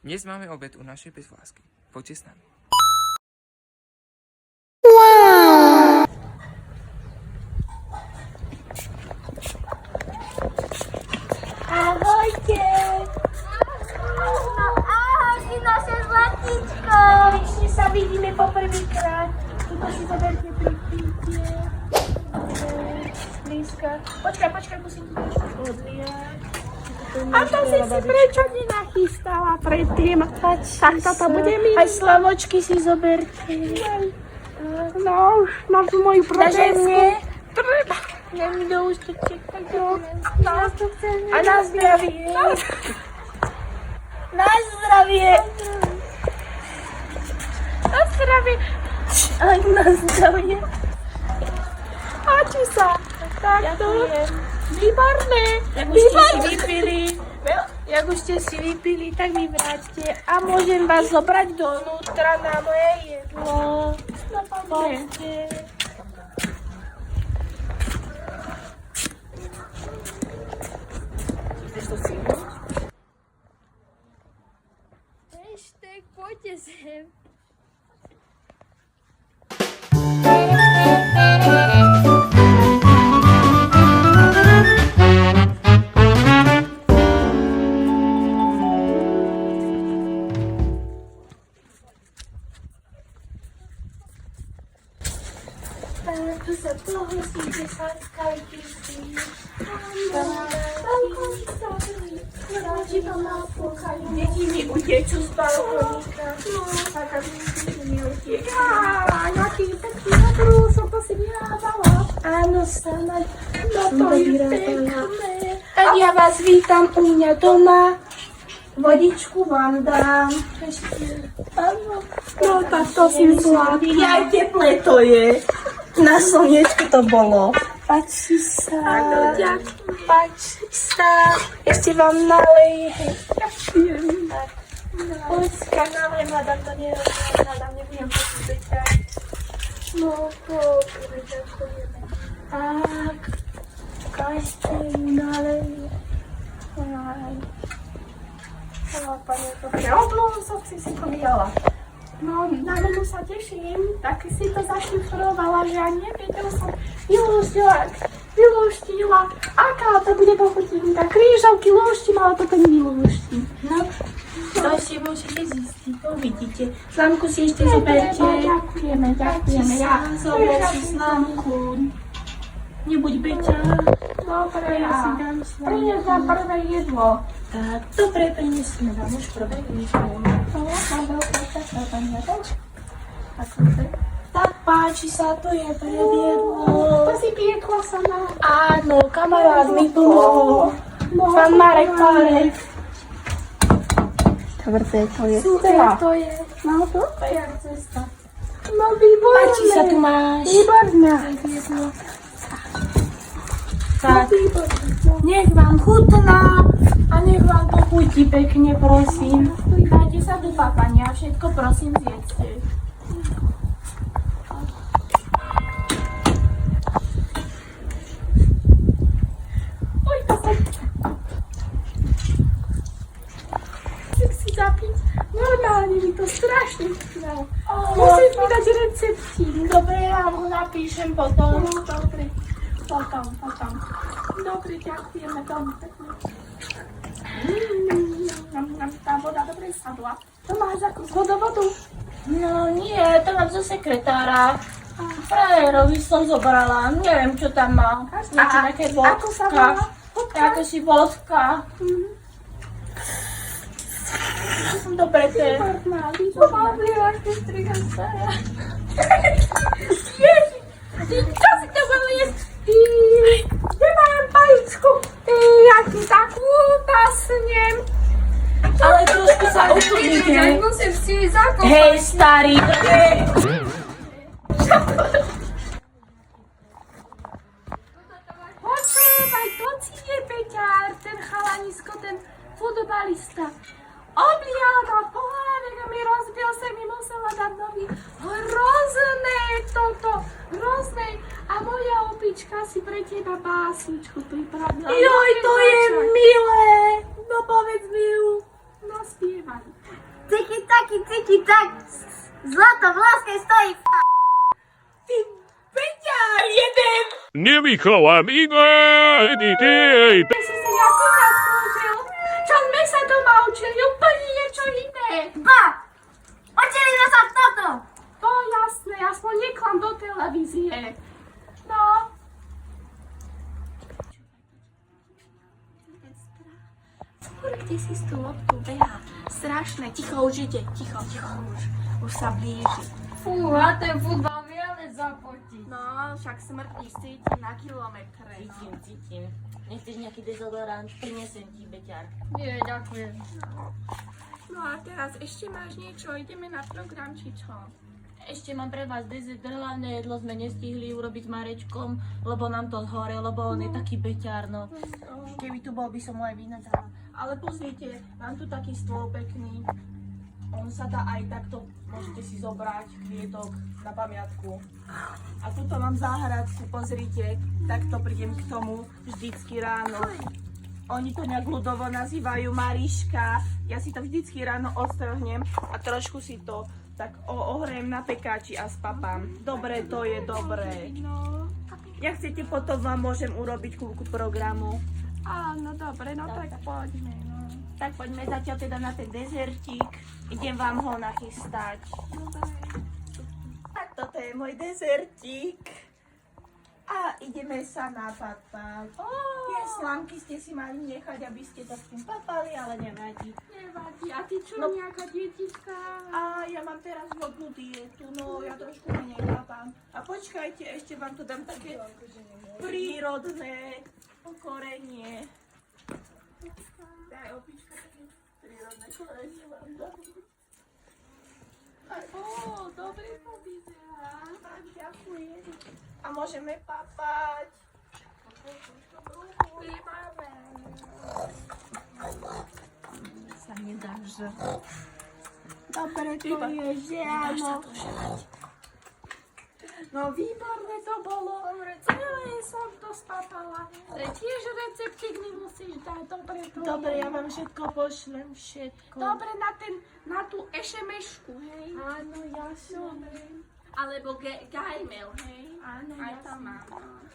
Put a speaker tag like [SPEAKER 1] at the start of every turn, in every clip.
[SPEAKER 1] Dnes máme obed u našej bezvlásky. Poďte s nami.
[SPEAKER 2] Ahojte!
[SPEAKER 3] Ahoj, ty naše zlatičko!
[SPEAKER 2] Konečne sa vidíme poprvýkrát. Tuto si zoberte pripítie. Blízka. Počkaj, musím tu ešte odliať. A to si prečo nenachystala predtým? Tak toto bude mi. Aj slavočky si zoberte. No, na tú moju protezku. Treba. Neviem, kto už to čeká. A na zdravie.
[SPEAKER 3] Na zdravie!
[SPEAKER 2] Na zdravie.
[SPEAKER 3] Aj na zdravie.
[SPEAKER 2] Páči sa. Takto. Výborné. Jak už ste si vypili, tak mi vráťte. A môžem vás zobrať donútra na moje jedlo. Poďte.
[SPEAKER 3] Hashtag poďte sem.
[SPEAKER 2] Tu sa pohosíte, sáskajte si. Deti mi utečú z balkónika. Taká mi utečú. Jaký pekný obrúsok, to si vyrábala. Áno, sama. No to je pekné. Tak ja vás vítam u mňa doma. Vodičku vám dám. Áno. No tak to si zvládli.
[SPEAKER 3] Aj teplé to je. Na slniečku to bolo.
[SPEAKER 2] Páči sa.
[SPEAKER 3] Áno, ďakujem.
[SPEAKER 2] Páči sa. Ešte vám nalej. Ďakujem. Poľská nalej, hľadám to hľadám, nebudem počítať. No, dobre, ďakujeme. Tak. Ešte nalej. Pane, dobre, oblúzok si poviala. No, na menu sa teším, tak si to zašifrovala, že ja nevedel som vylúštila, aká to bude pochutinka. Krížovky lúštim, ale toto nevylúštim. No, to si musíte zistiť, to uvidíte. Slámku si ešte zoberte. Ďakujeme. Ja zober si slámku. Nebuď beťa. Dobre, ja si dám slámku. Prinies vám prvé jedlo. Tak, dobre, priniesme vám už prvé jedlo. Tak páči sa, to je prebiedlo. To si piekla sama. Áno, kamarát mi pomohol. Pán Marek Párek.
[SPEAKER 3] Štvrté to je.
[SPEAKER 2] Super to je.
[SPEAKER 3] No to?
[SPEAKER 2] Super cesta. No výborné. Páči sa, tu máš. Výborné. Tak, nech vám chutná a nech vám to chutí pekne, prosím. Dajte sa do papania, všetko prosím zjedzte. Oj, to sa... Chcem si zapiť. Normálne mi to strašne chutnalo. Musíš mi dať receptík. Dobre, ja ho napíšem potom. Dobre. Potom. Dobre, ďakujeme veľmi pekne. Tá voda dobre sadla. To máš ako z vodovodu? No nie, to mám zo sekretára. Frajerovi som zobrala, neviem čo tam má. Niečo také vodka. Ako sa volá? Ako si vodka. Dobre, to je. Výborná, ty striham sa. Ježi, čo si to mal jesť? Nemám pajíčku. Ja ti takú pasnem. Ale trošku sa uklidnite.
[SPEAKER 3] Musím si zakopať.
[SPEAKER 2] Hej, starý. Počúvaj, to ci je Peťár, ten chalanisko, ten futbalista. Oblial ma pohárek a mi rozbil sa, mi musela dať nový. Hrozné toto, hrozné. A moja opička si pre teba básničku pripravila.
[SPEAKER 3] Joj, to je milé.
[SPEAKER 2] No povedz mi ju. No spievaj. taký cíti, tak zlato v láske stojí.
[SPEAKER 3] Ty Peťar, jeden!
[SPEAKER 4] Nevychovám iné!
[SPEAKER 2] Si sa Jakub naskúšil. Čo sme sa doma učili, úplne niečo iné. Ba! Učili sme sa toto. To jasné, aspoň neklam do televízie. No. Kde si s tú loptou behá? Strašné, ticho už ide, ticho už sa blíži.
[SPEAKER 5] Fúha, ten futbal mi ale zapotí.
[SPEAKER 2] No, však smrť cíti na kilometre.
[SPEAKER 3] Cítim. Nechceš nejaký dezodorant? Prinesem ti, Beťar.
[SPEAKER 5] Nie, ďakujem.
[SPEAKER 2] No a teraz ešte máš niečo, ideme na program či čo?
[SPEAKER 3] Ešte mám pre vás dezert, hlavné jedlo sme nestihli urobiť s Marečkom, lebo nám to zhore, lebo on je taký Beťar, no. Keby tu bol, by som mu aj vína dala. Ale pozrite, mám tu taký stôl pekný. On sa dá aj takto, môžete si zobrať kvietok na pamiatku. A tuto mám záhradku, pozrite, takto prídem k tomu vždycky ráno. Oni to nejak ľudovo nazývajú Mariška. Ja si to vždycky ráno odstrhnem a trošku si to tak ohrejem na pekáči a spapám. Dobre, to je dobré.
[SPEAKER 2] No.
[SPEAKER 3] Jak chcete, potom vám môžem urobiť kúľku programu.
[SPEAKER 2] Áno, dobre, no tak poďme, no.
[SPEAKER 3] Tak poďme zatiaľ teda na ten dezertík. Idem vám ho nachystať. Tak toto je môj dezertík. A ideme sa napapať. Tie slámky ste si mali nechať, aby ste to s tým papali, ale nevadí.
[SPEAKER 2] Nevadí, a ty čo,
[SPEAKER 3] No.
[SPEAKER 2] nejaká dietička?
[SPEAKER 3] A ja mám teraz hodnú dietu, no ja trošku menej papám. A počkajte, ešte vám to dám také prírodné korenie. Daj, opička, také prírodné korenie vám dám.
[SPEAKER 2] Ó, dobre to vyzerá.
[SPEAKER 3] Tak, ďakujem. A môžeme papať. Sa nedá, že...
[SPEAKER 2] Dobre to je, že áno.
[SPEAKER 3] No výborné to bolo.
[SPEAKER 2] Celé som to spapala. Tiež receptík mi musíš dať, dobre to je.
[SPEAKER 3] Dobre, ja vám všetko pošlem, všetko.
[SPEAKER 2] Dobre, na tú ešemešku, hej?
[SPEAKER 3] Áno, jasne.
[SPEAKER 2] Alebo Gmail, hej?
[SPEAKER 3] Áno,
[SPEAKER 2] Aj
[SPEAKER 3] jasne.
[SPEAKER 2] tam mám.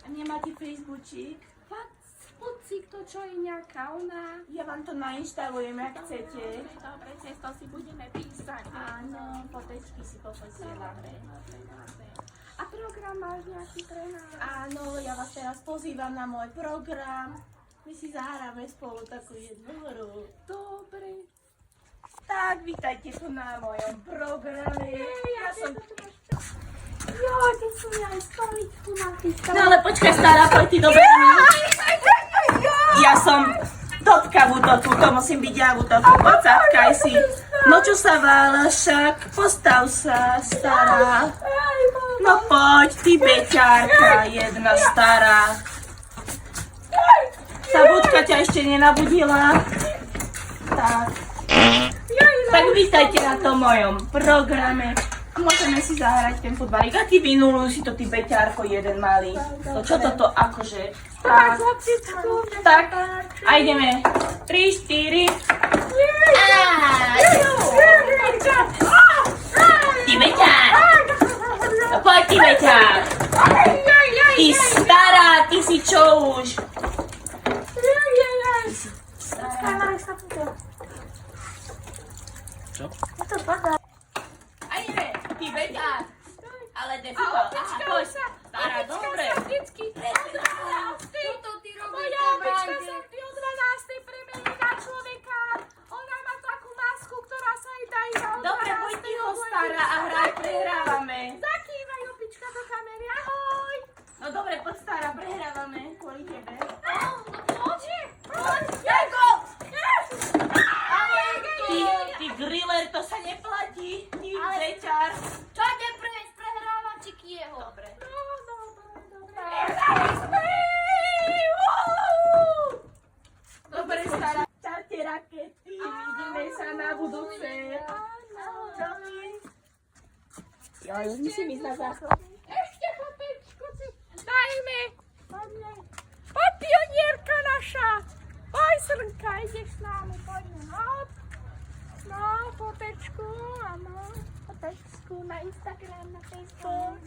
[SPEAKER 3] A nemáte Facebookík?
[SPEAKER 2] Pucík, to čo je nejaká ona.
[SPEAKER 3] Ja vám to nainštalujem, ak chcete.
[SPEAKER 2] Dobre, cez to si budeme písať.
[SPEAKER 3] Áno, fotečky si poposielame.
[SPEAKER 2] A program máš nejaký pre nás?
[SPEAKER 3] Áno, ja vás teraz pozývam na môj program. My si zahráme spolu takú jednu hru.
[SPEAKER 2] Dobre.
[SPEAKER 3] Tak, vítajte tu na mojom programe. Ja som...
[SPEAKER 2] Jo, ty si mi aj stoličku nachystala.
[SPEAKER 3] No ale počkaj, stará, poď ty do Berny. Ja som Totka v útoku, to musím byť ja v útoku. Pocatkaj si. No čo sa vála však, postav sa, stará. No poď, ty beťárka, jedna stará. Tá budka ťa ešte nenabudila. Tak. Tak vítajte na tom mojom programe. Môžeme si zahrať ten futbalík. A ty vynuluj si to, ty beťárko, jeden malý. To čo toto, akože? Tak, tak. A ideme. 3, 4. Ty beťár. No poď, ty beťár. Ty stará, ty si čo už?
[SPEAKER 1] Čo?
[SPEAKER 3] A ideme, ty beťár. Ale defikoval. Poď, stará, dobre.
[SPEAKER 2] Moja opička sa vždy o 12. premení na človeka. Ona má takú masku, ktorá sa jej dá iba o 12.
[SPEAKER 3] Dobre, poď ticho, stará, a hraj, prehrávame.
[SPEAKER 2] Zakývaj opička do kamery, ahoj.
[SPEAKER 3] No dobre, poď, stará, prehrávame kvôli tebe. Ty griller, to sa neplatí. Ty beťár.
[SPEAKER 5] Čo te prehrávam, či kieho?
[SPEAKER 3] Dobre. Dobre, stará. Čaute, rakety. Vidíme sa na budúce. Čauky. Jo, už musím ísť na záchod.
[SPEAKER 2] Ešte popečku si dajme. Poď, pionierka naša. Poď, srnka, ideš s nami, poďme. No. fotečku, áno. Fotečku na Instagram, na Facebook.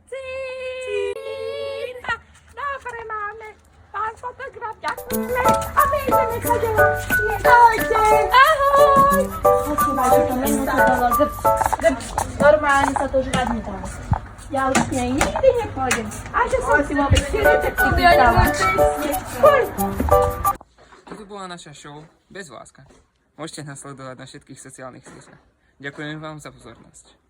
[SPEAKER 2] Cíta. Dobre, máme. Pán fotograf, ďakujeme. A my ideme chodila. Ahojte. Ahoj.
[SPEAKER 3] Počúvaj, to meno sa dalo normálne sa to žrať nedalo.
[SPEAKER 2] Ja už s nej nikdy nepôjdem. A že som si vôbec širete povedala.
[SPEAKER 1] Toto bola naša show Bez Vláska. Môžete nás sledovať na všetkých sociálnych sieťach. Ďakujem vám za pozornosť.